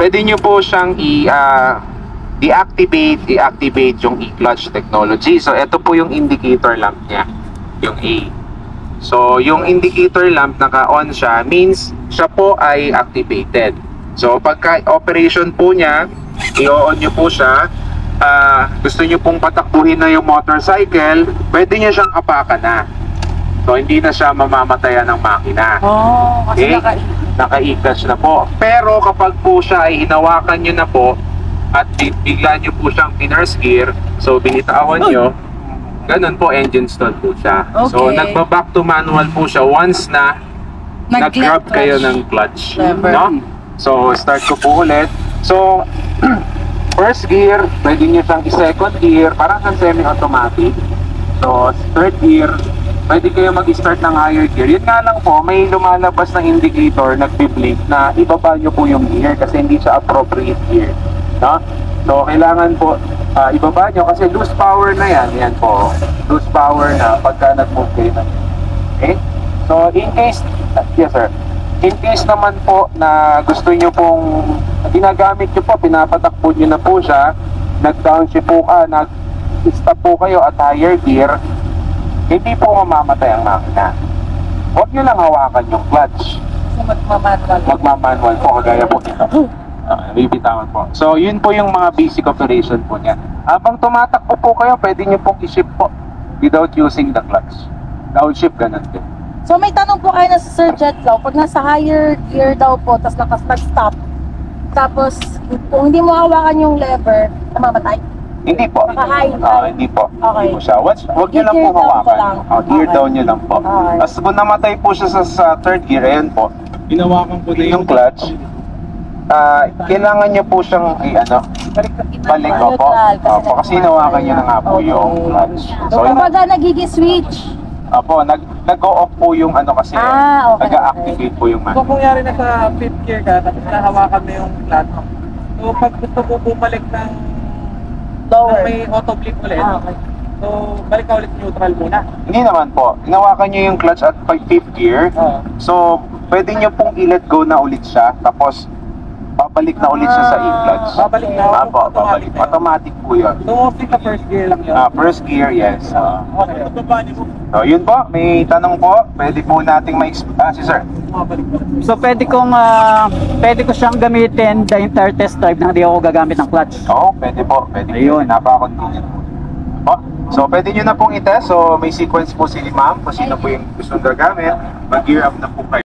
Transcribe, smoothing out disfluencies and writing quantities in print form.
pwede nyo po siyang i-activate yung e-clutch technology. So ito po yung indicator lamp niya, yung A. So yung indicator lamp naka-on siya means siya po ay activated. So pagka operation po niya, i-on nyo po siya. Gusto nyo pong patakbuhin na yung motorcycle, pwede nyo siyang apakan na. So hindi na siya mamamatayan ng makina. Kasi okay? Naka-e-clutch na po. Pero kapag po siya ay hinawakan nyo na po at bigla nyo po siyang pinarse gear, so binitawan nyo, ganun po, engine stall po siya. Okay. So nagba-back to manual po siya once na nag-grab kayo ng clutch. No? So start ko po ulit. So first gear, pwede nyo siyang i-second gear, parang sa semi-automatic. So third gear, pwede kayo mag-start ng higher gear. Yun nga lang po, may lumalabas ng indicator, nagbi-blink na ibaba nyo po yung gear kasi hindi siya appropriate gear. No? So kailangan po ibaba nyo kasi loose power na yan. Yan po, loose power na pagka nag-move kayo na. Okay? So in case, yes sir, in case naman po na gusto nyo pong ginagamit nyo po, pinapatakbo nyo na po siya, nag-downshift po nag-stop po kayo at higher gear, hindi po mamamatay ang makina. Huwag nyo lang hawakan yung clutch. Kasi magmamanual po, kagaya po dito. Bibitawan po. So yun po yung mga basic operation po niya. Habang tumatakbo po kayo, pwede nyo pong i-shift po without using the clutch. Downshift, ganun din. So may tanong po kayo na sa Sir Jetlaw, pag nasa higher gear daw po, tapos nag-stop, tapos kung hindi mo hawakan yung lever, namamatay? Hindi po. Hindi po. Okay. Hindi po siya. Huwag nyo lang po hawakan. Gear down nyo lang po. Okay. As kung namatay po siya sa third gear, ayan po. Hinawakan po na yung clutch. Kailangan nyo po siyang balik po. Kasi hinawakan nyo na nga po yung clutch. So kapag nagigi-switch, nag-go-off po yung kasi okay. nag-activate po yung Kung kunyari nasa 5th gear ka, tapos nahawakan mo yung clutch, so pag gusto mo bumalik ng lower, may auto blip ulit, okay. So balik ka ulit neutral muna. Hindi naman po. Hinawakan nyo yung clutch at 5th gear. So pwede nyo pong i-let go na ulit siya. Tapos babalik na ulit siya sa e-clutch. Babalik na. Babalik. Automatic po yun. So only sa first gear lang yun. First gear, yes. Okay. So yun po, may tanong po. Pwede po nating si sir. So pwede ko siyang gamitin the entire test drive nang hindi ako gagamit ng clutch. Oo, pwede po. Pwede. Ayun. Napaka-convenient po. So pwede nyo na pong i-test. So may sequence po si ma'am kung sino po yung gustong gagamit. Mag-gear up na po kayo.